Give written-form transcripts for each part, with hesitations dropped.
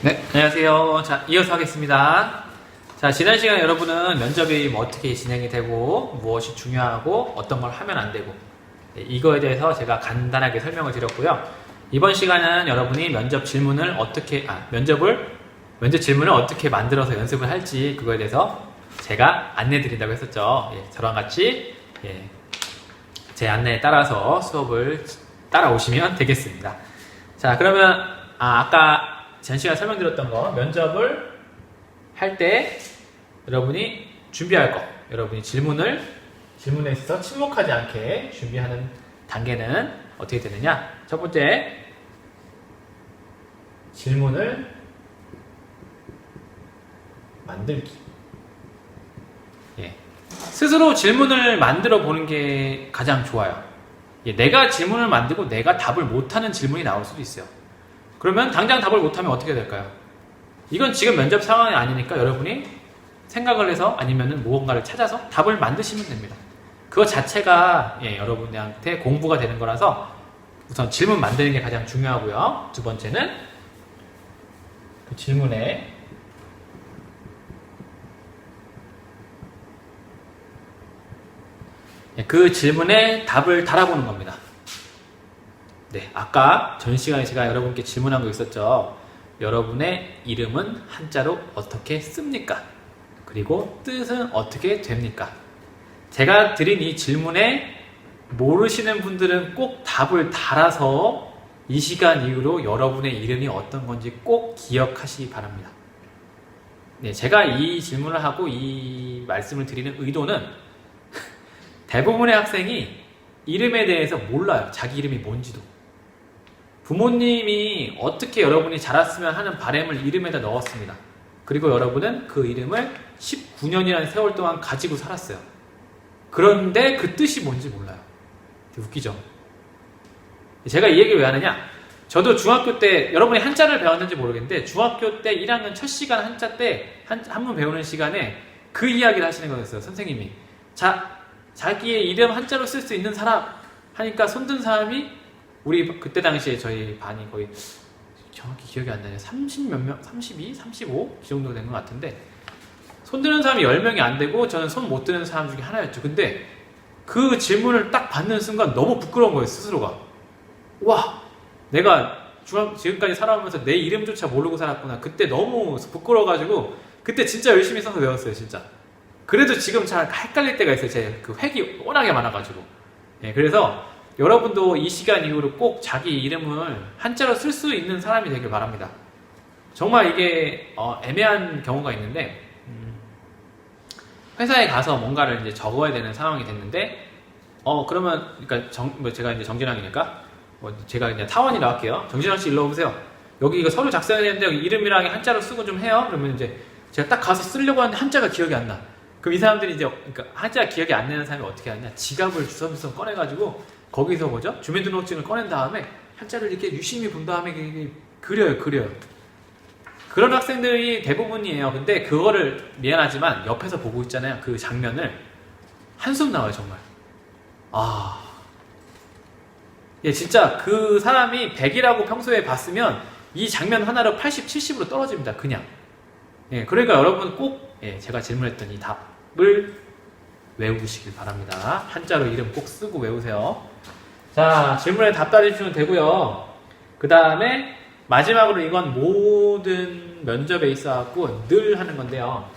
네, 안녕하세요. 자, 이어서 하겠습니다. 자, 지난 시간에 여러분은 면접이 뭐 어떻게 진행이 되고, 무엇이 중요하고, 어떤 걸 하면 안 되고, 네, 이거에 대해서 제가 간단하게 설명을 드렸고요. 이번 시간은 여러분이 면접 질문을 어떻게 만들어서 연습을 할지, 그거에 대해서 제가 안내 드린다고 했었죠. 예, 저랑 같이, 제 안내에 따라서 수업을 따라오시면 되겠습니다. 자, 그러면, 아까 전 시간에 설명드렸던 거, 면접을 할 때 여러분이 준비할 거, 여러분이 질문에 있어서 침묵하지 않게 준비하는 단계는 어떻게 되느냐? 첫 번째, 질문을 만들기. 스스로 질문을 만들어 보는 게 가장 좋아요. 내가 질문을 만들고 내가 답을 못하는 질문이 나올 수도 있어요. 그러면 당장 답을 못하면 어떻게 될까요? 이건 지금 면접 상황이 아니니까 여러분이 생각을 해서 아니면은 무언가를 찾아서 답을 만드시면 됩니다. 그거 자체가 여러분한테 공부가 되는 거라서 우선 질문 만드는 게 가장 중요하고요. 두 번째는 그 질문에 그 질문에 답을 달아보는 겁니다. 네, 아까 전 시간에 제가 여러분께 질문한 거 있었죠. 여러분의 이름은 한자로 어떻게 씁니까? 그리고 뜻은 어떻게 됩니까? 제가 드린 이 질문에 모르시는 분들은 꼭 답을 달아서 이 시간 이후로 여러분의 이름이 어떤 건지 꼭 기억하시기 바랍니다. 네, 제가 이 질문을 하고 이 말씀을 드리는 의도는 대부분의 학생이 이름에 대해서 몰라요. 자기 이름이 뭔지도. 부모님이 어떻게 여러분이 자랐으면 하는 바람을 이름에다 넣었습니다. 그리고 여러분은 그 이름을 19년이라는 세월 동안 가지고 살았어요. 그런데 그 뜻이 뭔지 몰라요. 되게 웃기죠? 제가 이 얘기를 왜 하느냐? 저도 중학교 때, 여러분이 한자를 배웠는지 모르겠는데, 중학교 때 1학년 첫 시간 한자 때, 한문 배우는 시간에 그 이야기를 하시는 거였어요. 선생님이. 자기의 이름 한자로 쓸 수 있는 사람 하니까 손든 사람이 우리 그때 당시에 저희 반이 거의 정확히 기억이 안 나요. 30 몇 명, 32, 35? 이 정도 되는 것 같은데 손드는 사람이 10명이 안 되고 저는 손 못 드는 사람 중에 하나였죠. 근데 그 질문을 딱 받는 순간 너무 부끄러운 거예요. 스스로가. 와, 내가 지금까지 살아오면서 내 이름조차 모르고 살았구나. 그때 너무 부끄러워가지고 그때 진짜 열심히 써서 외웠어요. 진짜. 그래도 지금 잘 헷갈릴 때가 있어요. 제 그 획이 워낙에 많아가지고. 그래서 여러분도 이 시간 이후로 꼭 자기 이름을 한자로 쓸 수 있는 사람이 되길 바랍니다. 정말 이게 애매한 경우가 있는데 회사에 가서 뭔가를 이제 적어야 되는 상황이 됐는데 그러면 그러니까 제가 이제 정진왕이니까 제가 이제 타원이 나갈게요. 정진왕 씨 일로 오세요. 여기 이거 서류 작성해야 되는데 여기 이름이랑 한자로 쓰고 좀 해요. 그러면 이제 제가 딱 가서 쓰려고 하는데 한자가 기억이 안 나. 그럼 이 사람들이 이제 그러니까 한자가 기억이 안 나는 사람이 어떻게 하냐? 지갑을 주섬주섬 꺼내가지고 거기서 뭐죠? 주민등록증을 꺼낸 다음에 한자를 이렇게 유심히 본 다음에 그려요. 그런 학생들이 대부분이에요. 근데 그거를 미안하지만 옆에서 보고 있잖아요. 그 장면을 한숨 나와요, 정말. 진짜 그 사람이 100이라고 평소에 봤으면 이 장면 하나로 80, 70으로 떨어집니다. 그냥. 그러니까 여러분 꼭 제가 질문했던 이 답을 외우시길 바랍니다. 한자로 이름 꼭 쓰고 외우세요. 자, 질문에 답 달아주시면 되고요. 그 다음에 마지막으로 이건 모든 면접에 있어갖고 늘 하는 건데요.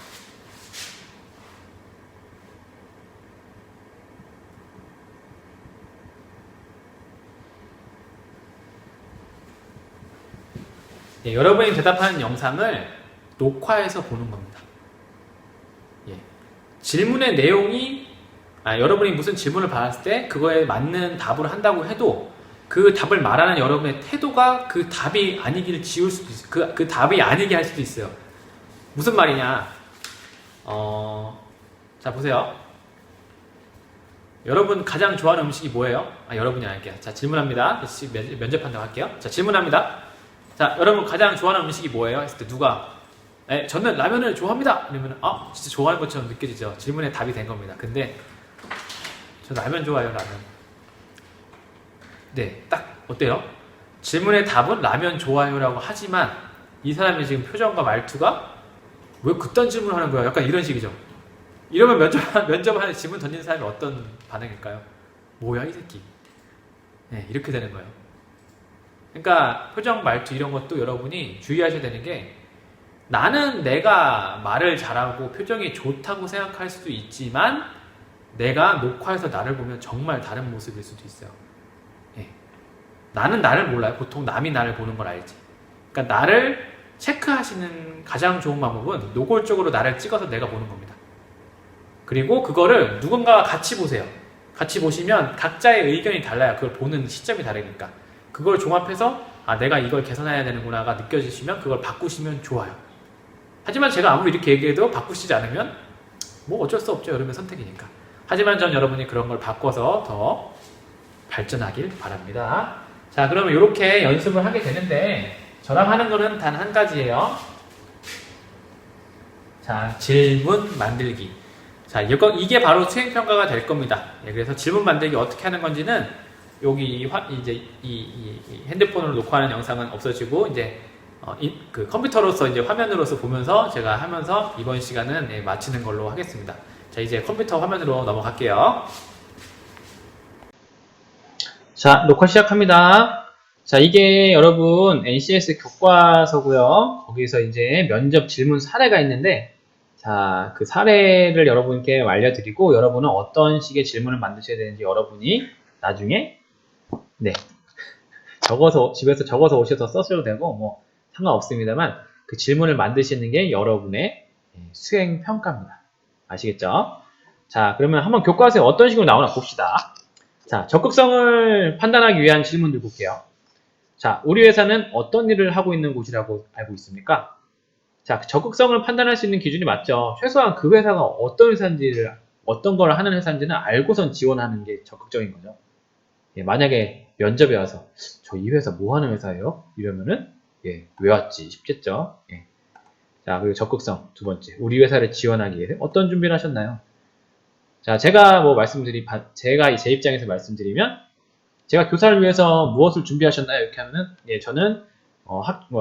여러분이 대답하는 영상을 녹화해서 보는 겁니다. 질문의 내용이 여러분이 무슨 질문을 받았을 때 그거에 맞는 답을 한다고 해도 그 답을 말하는 여러분의 태도가 그 답이 아니기를 지울 수도 있어요. 그 답이 아니게 할 수도 있어요. 무슨 말이냐? 자, 보세요. 여러분 가장 좋아하는 음식이 뭐예요? 여러분이 할게요. 자, 질문합니다. 면접한다고 할게요. 자, 질문합니다. 자, 여러분 가장 좋아하는 음식이 뭐예요? 했을 때 누가? 저는 라면을 좋아합니다. 이러면 진짜 좋아하는 것처럼 느껴지죠. 질문에 답이 된 겁니다. 근데 저 라면 좋아해요. 라면. 네, 딱 어때요? 질문의 답은 라면 좋아요라고 하지만 이 사람의 지금 표정과 말투가 왜 그딴 질문을 하는 거야? 약간 이런 식이죠. 이러면 면접하는 질문 던지는 사람이 어떤 반응일까요? 뭐야 이 새끼. 네, 이렇게 되는 거예요. 그러니까 표정, 말투 이런 것도 여러분이 주의하셔야 되는 게, 나는 내가 말을 잘하고 표정이 좋다고 생각할 수도 있지만 내가 녹화해서 나를 보면 정말 다른 모습일 수도 있어요. 예. 나는 나를 몰라요. 보통 남이 나를 보는 걸 알지. 그러니까 나를 체크하시는 가장 좋은 방법은 노골적으로 나를 찍어서 내가 보는 겁니다. 그리고 그거를 누군가와 같이 보세요. 같이 보시면 각자의 의견이 달라요. 그걸 보는 시점이 다르니까. 그걸 종합해서 아, 내가 이걸 개선해야 되는구나가 느껴지시면 그걸 바꾸시면 좋아요. 하지만 제가 아무리 이렇게 얘기해도 바꾸시지 않으면 뭐 어쩔 수 없죠. 여러분의 선택이니까. 하지만 전 여러분이 그런 걸 바꿔서 더 발전하길 바랍니다. 자, 그러면 이렇게 연습을 하게 되는데 저랑 하는 거는 단 한 가지예요. 자, 질문 만들기. 자, 이게 바로 수행평가가 될 겁니다. 예, 그래서 질문 만들기 어떻게 하는 건지는 여기 이제 이 핸드폰으로 녹화하는 영상은 없어지고 이제 그 컴퓨터로서 이제 화면으로서 보면서 제가 하면서 이번 시간은 예, 마치는 걸로 하겠습니다. 자, 이제 컴퓨터 화면으로 넘어갈게요. 자, 녹화 시작합니다. 자, 이게 여러분 NCS 교과서고요. 거기서 이제 면접 질문 사례가 있는데, 자, 그 사례를 여러분께 알려드리고 여러분은 어떤 식의 질문을 만드셔야 되는지 여러분이 나중에 네, 집에서 적어서 오셔서 써셔도 되고 뭐 상관없습니다만 그 질문을 만드시는 게 여러분의 수행 평가입니다. 아시겠죠? 자, 그러면 한번 교과서에 어떤 식으로 나오나 봅시다. 자, 적극성을 판단하기 위한 질문들 볼게요. 자, 우리 회사는 어떤 일을 하고 있는 곳이라고 알고 있습니까? 자, 적극성을 판단할 수 있는 기준이 맞죠. 최소한 그 회사가 어떤 걸 하는 회사인지는 알고선 지원하는 게 적극적인 거죠. 예, 만약에 면접에 와서 저 이 회사 뭐 하는 회사예요? 이러면은 예, 왜 왔지 싶겠죠. 예. 자, 그리고 적극성 두 번째, 우리 회사를 지원하기 위해 어떤 준비를 하셨나요? 자, 제가 제 입장에서 말씀드리면, 제가 교사를 위해서 무엇을 준비하셨나요? 이렇게 하면은 예, 저는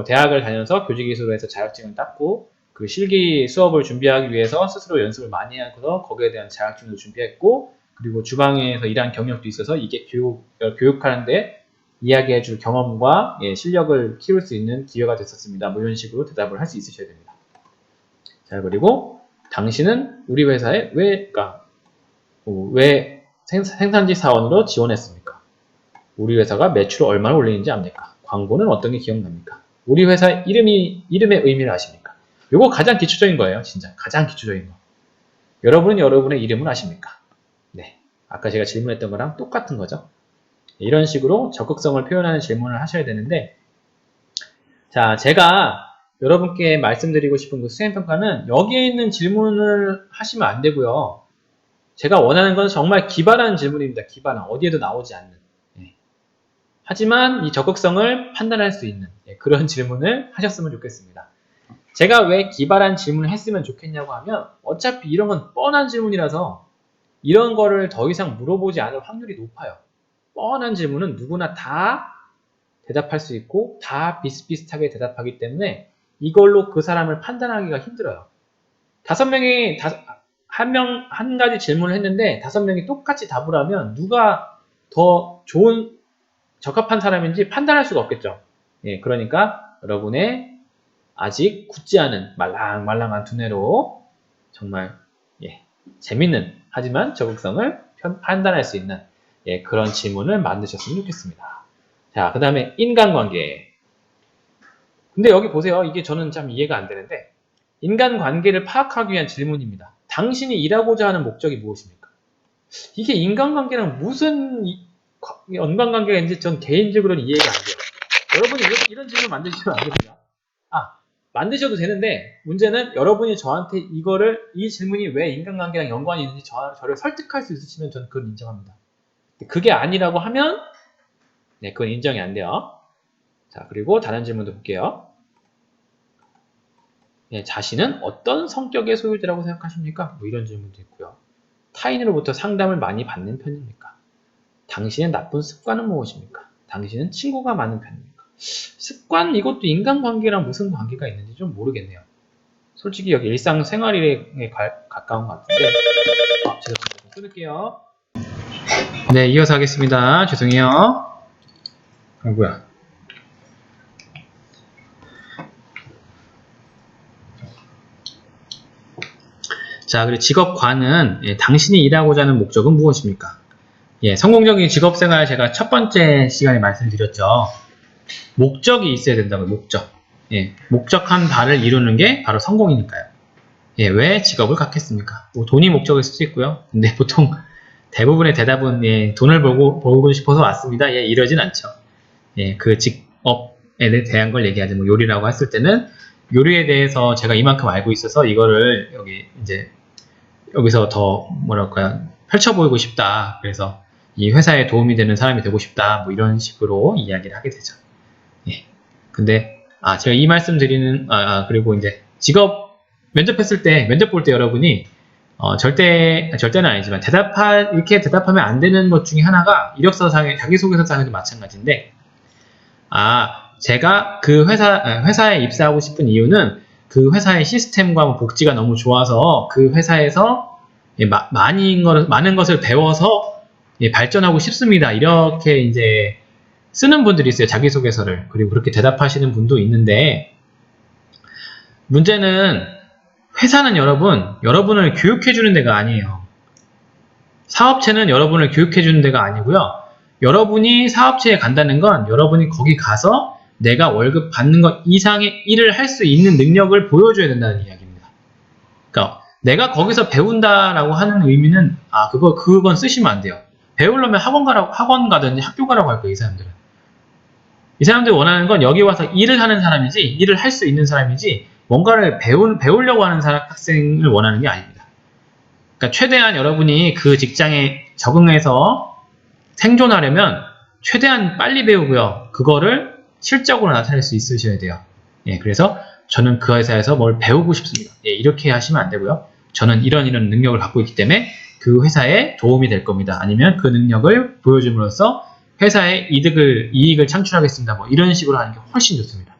대학을 다녀서 교직이수로 해서 자격증을 땄고, 그 실기 수업을 준비하기 위해서 스스로 연습을 많이 해서 거기에 대한 자격증도 준비했고, 그리고 주방에서 일한 경력도 있어서 이게 교육하는데 이야기해줄 경험과 예, 실력을 키울 수 있는 기회가 됐었습니다. 뭐 이런 식으로 대답을 할 수 있으셔야 됩니다. 자, 그리고 당신은 우리 회사에 왜 생산지 사원으로 지원했습니까? 우리 회사가 매출을 얼마나 올리는지 압니까? 광고는 어떤 게 기억납니까? 우리 회사 이름의 의미를 아십니까? 요거 가장 기초적인 거예요. 진짜 가장 기초적인 거. 여러분은 여러분의 이름을 아십니까? 네, 아까 제가 질문했던 거랑 똑같은 거죠. 이런 식으로 적극성을 표현하는 질문을 하셔야 되는데, 자, 제가 여러분께 말씀드리고 싶은 그 수행평가는 여기에 있는 질문을 하시면 안 되고요. 제가 원하는 건 정말 기발한 질문입니다. 기발한, 어디에도 나오지 않는. 예. 하지만 이 적극성을 판단할 수 있는 그런 질문을 하셨으면 좋겠습니다. 제가 왜 기발한 질문을 했으면 좋겠냐고 하면, 어차피 이런 건 뻔한 질문이라서 이런 거를 더 이상 물어보지 않을 확률이 높아요. 뻔한 질문은 누구나 다 대답할 수 있고 다 비슷비슷하게 대답하기 때문에 이걸로 그 사람을 판단하기가 힘들어요. 한 가지 질문을 했는데 5명이 똑같이 답을 하면 누가 더 좋은 적합한 사람인지 판단할 수가 없겠죠. 예, 그러니까 여러분의 아직 굳지 않은 말랑말랑한 두뇌로 정말 재밌는 하지만 적극성을 판단할 수 있는 그런 질문을 만드셨으면 좋겠습니다. 자, 그 다음에 인간관계. 근데 여기 보세요. 이게 저는 참 이해가 안 되는데, 인간관계를 파악하기 위한 질문입니다. 당신이 일하고자 하는 목적이 무엇입니까? 이게 인간관계랑 무슨 연관관계가 있는지 전 개인적으로는 이해가 안 돼요. 여러분이 이런 질문 만드시면 안 됩니다. 만드셔도 되는데 문제는 여러분이 저한테 이 질문이 왜 인간관계랑 연관이 있는지 저를 설득할 수 있으시면 저는 그건 인정합니다. 그게 아니라고 하면 그건 인정이 안 돼요. 자, 그리고 다른 질문도 볼게요. 자신은 어떤 성격의 소유자라고 생각하십니까? 뭐 이런 질문도 있고요. 타인으로부터 상담을 많이 받는 편입니까? 당신의 나쁜 습관은 무엇입니까? 당신은 친구가 많은 편입니까? 습관, 이것도 인간관계랑 무슨 관계가 있는지 좀 모르겠네요. 솔직히 여기 일상생활에 가까운 것 같은데. 죄송합니다. 좀 끊을게요. 네, 이어서 하겠습니다. 죄송해요. 아이고야. 자, 그리고 직업관은 당신이 일하고자 하는 목적은 무엇입니까? 성공적인 직업생활 제가 첫 번째 시간에 말씀드렸죠. 목적이 있어야 된다고요. 목적. 목적한 바를 이루는 게 바로 성공이니까요. 왜 직업을 갖겠습니까? 뭐 돈이 목적일 수도 있고요. 근데 보통 대부분의 대답은 돈을 벌고 싶어서 왔습니다. 이러진 않죠. 그 직업에 대한 걸 얘기하죠. 뭐 요리라고 했을 때는 요리에 대해서 제가 이만큼 알고 있어서 이거를 여기서 더 뭐랄까요, 펼쳐 보이고 싶다. 그래서 이 회사에 도움이 되는 사람이 되고 싶다. 뭐 이런 식으로 이야기를 하게 되죠. 근데 제가 이 말씀 드리는 그리고 이제 직업 면접했을 때 면접 볼 때 여러분이 절대는 아니지만 이렇게 대답하면 안 되는 것 중에 하나가 이력서상에 자기소개서상에도 마찬가지인데 제가 그 회사에 입사하고 싶은 이유는 그 회사의 시스템과 뭐 복지가 너무 좋아서 그 회사에서 많은 것을 배워서 발전하고 싶습니다. 이렇게 이제 쓰는 분들이 있어요. 자기소개서를. 그리고 그렇게 대답하시는 분도 있는데, 문제는 회사는 여러분을 교육해주는 데가 아니에요. 사업체는 여러분을 교육해주는 데가 아니고요. 여러분이 사업체에 간다는 건 여러분이 거기 가서 내가 월급 받는 것 이상의 일을 할 수 있는 능력을 보여줘야 된다는 이야기입니다. 그러니까 내가 거기서 배운다라고 하는 의미는 그건 쓰시면 안 돼요. 배우려면 학원 가든지 학교 가라고 할 거예요. 이 사람들이 원하는 건 여기 와서 일을 하는 사람이지, 일을 할 수 있는 사람이지, 뭔가를 배우려고 하는 학생을 원하는 게 아닙니다. 그러니까 최대한 여러분이 그 직장에 적응해서 생존하려면 최대한 빨리 배우고요. 그거를 실적으로 나타낼 수 있으셔야 돼요. 그래서 저는 그 회사에서 뭘 배우고 싶습니다. 이렇게 하시면 안 되고요. 저는 이런 능력을 갖고 있기 때문에 그 회사에 도움이 될 겁니다. 아니면 그 능력을 보여줌으로써 회사에 이익을 창출하겠습니다. 뭐 이런 식으로 하는 게 훨씬 좋습니다.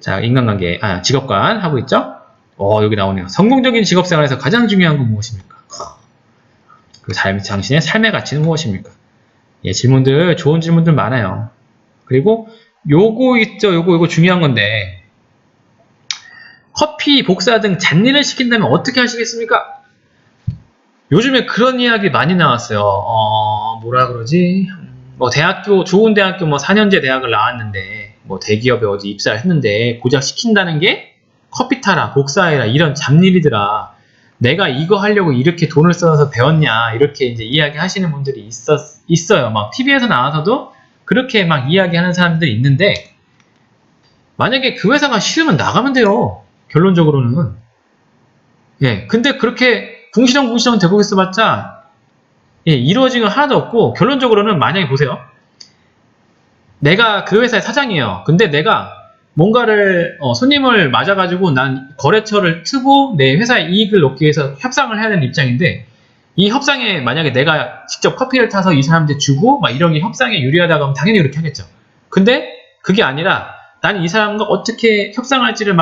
자, 인간관계, 직업관 하고 있죠? 여기 나오네요. 성공적인 직업생활에서 가장 중요한 건 무엇입니까? 당신의 삶의 가치는 무엇입니까? 좋은 질문들 많아요. 그리고 요거 있죠? 요거 중요한 건데, 커피, 복사 등 잡일을 시킨다면 어떻게 하시겠습니까? 요즘에 그런 이야기 많이 나왔어요. 뭐라 그러지? 좋은 대학교 4년제 대학을 나왔는데, 대기업에 어디 입사를 했는데, 고작 시킨다는 게 커피 타라, 복사해라, 이런 잡일이더라. 내가 이거 하려고 이렇게 돈을 써서 배웠냐, 이렇게 이제 이야기 하시는 분들이 있어요. TV에서 나와서도 그렇게 이야기하는 사람들이 있는데, 만약에 그 회사가 싫으면 나가면 돼요. 결론적으로는. 근데 그렇게 궁시렁궁시렁 대고 있어봤자 이루어지는 건 하나도 없고, 결론적으로는 만약에 보세요. 내가 그 회사의 사장이에요. 근데 내가 뭔가를 손님을 맞아가지고 난 거래처를 트고 내 회사에 이익을 얻기 위해서 협상을 해야 되는 입장인데, 이 협상에 만약에 내가 직접 커피를 타서 이 사람한테 주고 이런 게 협상에 유리하다고 하면 당연히 그렇게 하겠죠. 근데 그게 아니라 나는 이 사람과 어떻게 협상할지를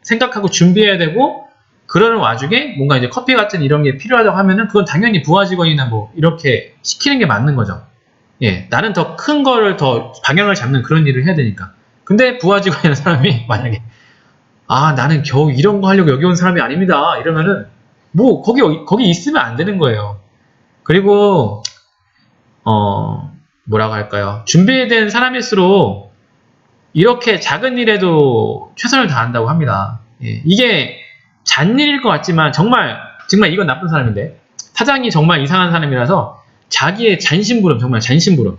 생각하고 준비해야 되고, 그러는 와중에 뭔가 이제 커피 같은 이런 게 필요하다고 하면은 그건 당연히 부하 직원이나 이렇게 시키는 게 맞는 거죠. 나는 더 큰 거를 더 방향을 잡는 그런 일을 해야 되니까. 근데 부하 직원이라는 사람이 만약에 나는 겨우 이런 거 하려고 여기 온 사람이 아닙니다. 이러면은 거기 있으면 안 되는 거예요. 그리고 뭐라고 할까요? 준비된 사람일수록 이렇게 작은 일에도 최선을 다한다고 합니다. 이게 잔일일 것 같지만 정말 이건 나쁜 사람인데, 사장이 정말 이상한 사람이라서 자기의 정말 잔심부름.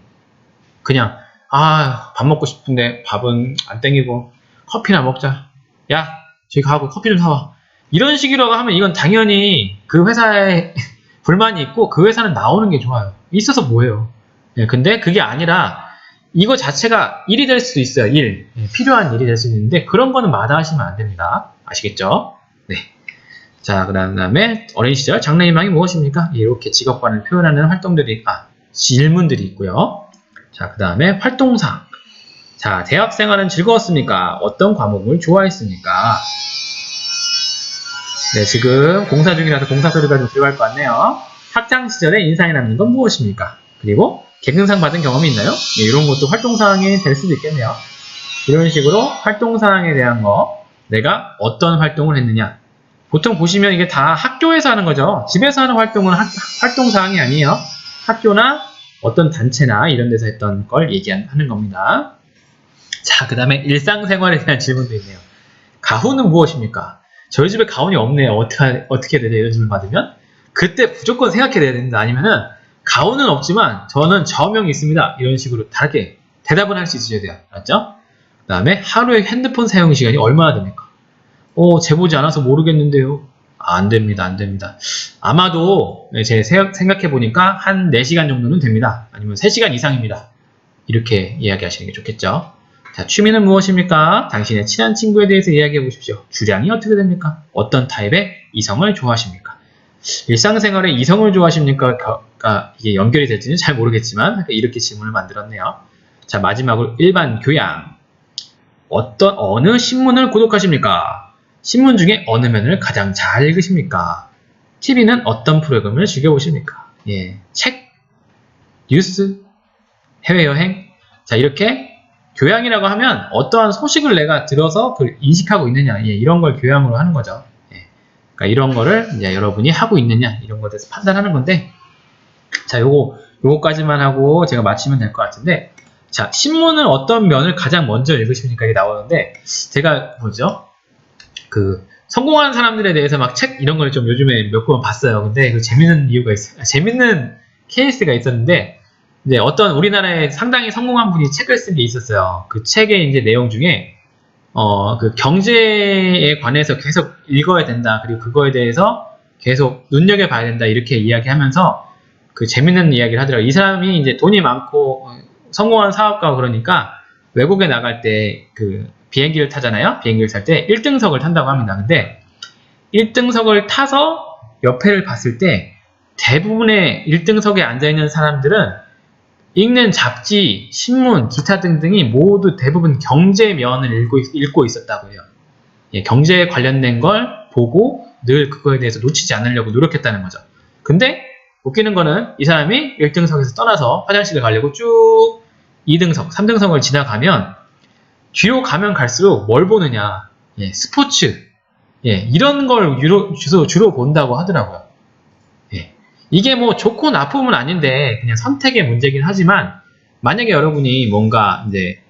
그냥 밥 먹고 싶은데 밥은 안 땡기고 커피나 먹자. 야, 저기 가고 커피 좀 사와. 이런 식으로 하면 이건 당연히 그 회사에 불만이 있고 그 회사는 나오는 게 좋아요. 있어서 뭐예요. 근데 그게 아니라 이거 자체가 일이 될 수도 있어요. 필요한 일이 될 수 있는데, 그런 거는 마다하시면 안 됩니다. 아시겠죠? 자, 그 다음에 어린 시절 장래희망이 무엇입니까? 이렇게 직업관을 표현하는 질문들이 있고요. 자, 그 다음에 활동사항. 자, 대학 생활은 즐거웠습니까? 어떤 과목을 좋아했습니까? 네, 지금 공사 중이라서 공사 소리가 좀 들어갈 것 같네요. 학창 시절에 인상이 남는 건 무엇입니까? 그리고 개근상 받은 경험이 있나요? 네, 이런 것도 활동사항이 될 수도 있겠네요. 이런 식으로 활동사항에 대한 거, 내가 어떤 활동을 했느냐. 보통 보시면 이게 다 학교에서 하는 거죠. 집에서 하는 활동은 활동사항이 아니에요. 학교나 어떤 단체나 이런 데서 했던 걸 얘기하는 겁니다. 자, 그 다음에 일상생활에 대한 질문도 있네요. 가훈은 무엇입니까? 저희 집에 가훈이 없네요. 어떻게 되죠? 이런 질문 받으면 그때 무조건 생각해야 됩니다. 아니면은 가훈은 없지만 저는 저명이 있습니다. 이런 식으로 다르게 대답은 할 수 있으셔야 돼요. 맞죠? 그 다음에 하루에 핸드폰 사용 시간이 얼마나 됩니까? 재보지 않아서 모르겠는데요. 안 됩니다. 안 됩니다. 아마도 제 생각해 보니까 한 4시간 정도는 됩니다. 아니면 3시간 이상입니다. 이렇게 이야기하시는 게 좋겠죠. 자, 취미는 무엇입니까? 당신의 친한 친구에 대해서 이야기해 보십시오. 주량이 어떻게 됩니까? 어떤 타입의 이성을 좋아하십니까? 일상생활에 이성을 좋아하십니까? 이게 연결이 될지는 잘 모르겠지만 이렇게 질문을 만들었네요. 자, 마지막으로 일반 교양. 어느 신문을 구독하십니까? 신문 중에 어느 면을 가장 잘 읽으십니까? TV는 어떤 프로그램을 즐겨보십니까? 예, 책, 뉴스, 해외여행. 자, 이렇게 교양이라고 하면 어떠한 소식을 내가 들어서 그걸 인식하고 있느냐, 이런 걸 교양으로 하는 거죠. 그러니까 이런 거를 이제 여러분이 하고 있느냐, 이런 것에 대해서 판단하는 건데, 자, 요거까지만 하고 제가 마치면 될 것 같은데, 자, 신문을 어떤 면을 가장 먼저 읽으십니까? 이게 나오는데, 제가 성공한 사람들에 대해서 막 책 이런 걸 좀 요즘에 몇 권 봤어요. 근데 그 재밌는 이유가 있어요. 재밌는 케이스가 있었는데, 이제 어떤 우리나라에 상당히 성공한 분이 책을 쓴 게 있었어요. 그 책의 이제 내용 중에, 그 경제에 관해서 계속 읽어야 된다. 그리고 그거에 대해서 계속 눈여겨봐야 된다. 이렇게 이야기하면서 그 재밌는 이야기를 하더라고요. 이 사람이 이제 돈이 많고 성공한 사업가고 그러니까 외국에 나갈 때 그 비행기를 타잖아요. 비행기를 탈 때 1등석을 탄다고 합니다. 근데 1등석을 타서 옆에를 봤을 때 대부분의 1등석에 앉아있는 사람들은 읽는 잡지, 신문, 기타 등등이 모두 대부분 경제면을 읽고 있었다고 해요. 경제에 관련된 걸 보고 늘 그거에 대해서 놓치지 않으려고 노력했다는 거죠. 근데 웃기는 거는 이 사람이 1등석에서 떠나서 화장실을 가려고 쭉 2등석, 3등석을 지나가면 뒤로 가면 갈수록 뭘 보느냐, 스포츠, 이런 걸 주로 본다고 하더라고요. 이게 뭐 좋고 나쁨은 아닌데 그냥 선택의 문제긴 하지만 만약에 여러분이 뭔가 이제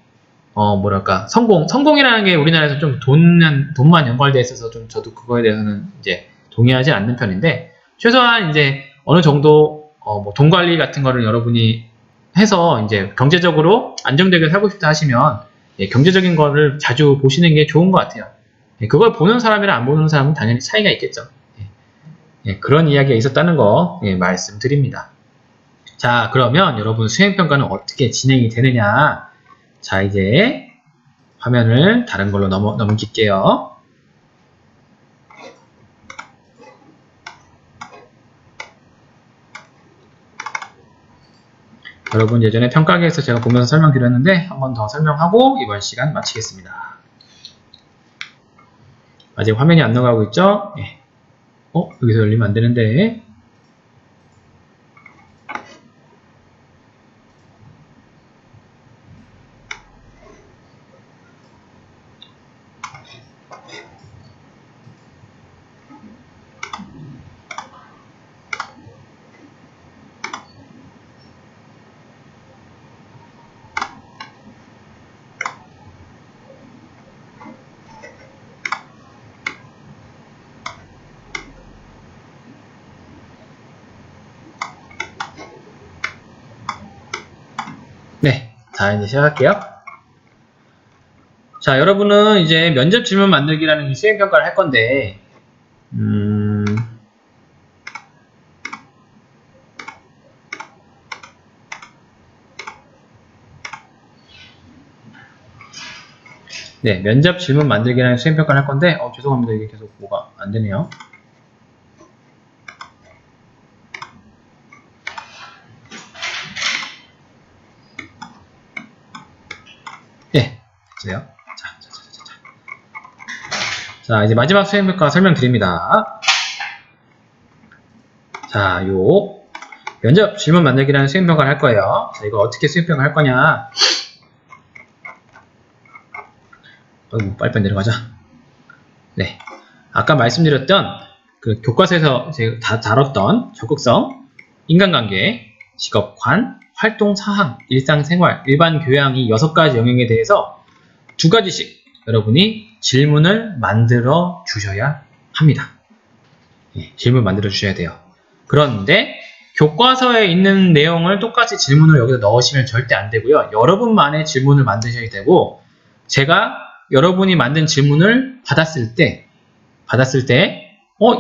성공이라는 게 우리나라에서 좀 돈만 연관되어 있어서 좀 저도 그거에 대해서는 이제 동의하지 않는 편인데 최소한 이제 어느 정도 돈 관리 같은 거를 여러분이 해서 이제 경제적으로 안정되게 살고 싶다 하시면 경제적인 거를 자주 보시는 게 좋은 것 같아요. 그걸 보는 사람이랑 안 보는 사람은 당연히 차이가 있겠죠. 그런 이야기가 있었다는 거 말씀드립니다. 자, 그러면 여러분 수행평가는 어떻게 진행이 되느냐. 자, 이제 화면을 다른 걸로 넘길게요. 여러분 예전에 평가기에서 제가 보면서 설명드렸는데 한 번 더 설명하고 이번 시간 마치겠습니다. 아직 화면이 안 나가고 있죠? 여기서 열리면 안 되는데. 네, 자, 이제 시작할게요. 자, 여러분은 이제 면접 질문 만들기라는 수행평가를 할 건데, 네, 면접 질문 만들기라는 수행평가를 할 건데, 죄송합니다. 이게 계속 뭐가 안 되네요. 자, 이제 마지막 수행평가 설명드립니다. 자, 요 면접 질문 만들기라는 수행평가를 할 거예요. 자, 이거 어떻게 수행평가 할 거냐? 빨리빨리 내려가자. 네. 아까 말씀드렸던 그 교과서에서 제가 다 다뤘던 적극성, 인간관계, 직업관, 활동사항, 일상생활, 일반 교양 이 6가지 영역에 대해서 2가지씩 여러분이 질문을 만들어 주셔야 합니다. 네, 질문 만들어 주셔야 돼요. 그런데 교과서에 있는 내용을 똑같이 질문을 여기다 넣으시면 절대 안 되고요. 여러분만의 질문을 만드셔야 되고, 제가 여러분이 만든 질문을 받았을 때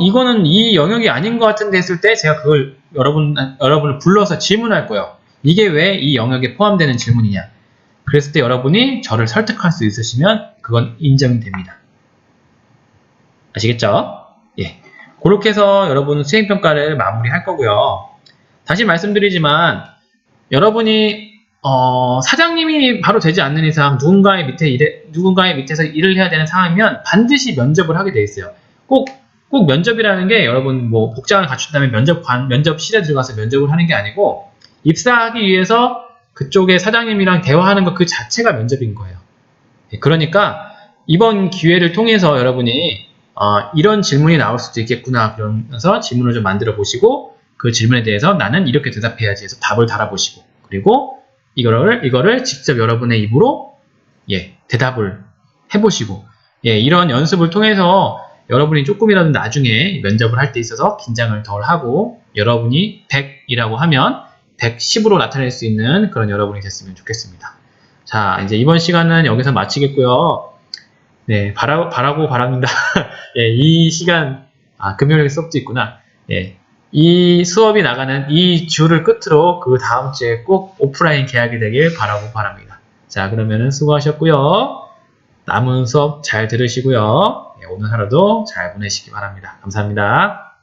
이거는 이 영역이 아닌 것 같은데 했을 때 제가 그걸 여러분을 불러서 질문할 거예요. 이게 왜 이 영역에 포함되는 질문이냐. 그랬을 때 여러분이 저를 설득할 수 있으시면 그건 인정이 됩니다. 아시겠죠? 예. 그렇게 해서 여러분 수행평가를 마무리할 거고요. 다시 말씀드리지만 여러분이 사장님이 바로 되지 않는 이상 누군가의 밑에서 일을 해야 되는 상황이면 반드시 면접을 하게 돼 있어요. 꼭 면접이라는 게 여러분 뭐 복장을 갖춘 다음에 면접실에 들어가서 면접을 하는 게 아니고 입사하기 위해서 그쪽에 사장님이랑 대화하는 것 그 자체가 면접인 거예요. 그러니까 이번 기회를 통해서 여러분이 이런 질문이 나올 수도 있겠구나 그러면서 질문을 좀 만들어 보시고 그 질문에 대해서 나는 이렇게 대답해야지 해서 답을 달아보시고 그리고 이거를 직접 여러분의 입으로 대답을 해보시고 이런 연습을 통해서 여러분이 조금이라도 나중에 면접을 할 때 있어서 긴장을 덜 하고 여러분이 100이라고 하면 110으로 나타낼 수 있는 그런 여러분이 됐으면 좋겠습니다. 자, 이제 이번 시간은 여기서 마치겠고요. 네, 바라고 바랍니다. 이 시간, 금요일 수업도 있구나. 이 수업이 나가는 이 주를 끝으로 그 다음 주에 꼭 오프라인 개학이 되길 바라고 바랍니다. 자, 그러면은 수고하셨고요. 남은 수업 잘 들으시고요. 오늘 하루도 잘 보내시기 바랍니다. 감사합니다.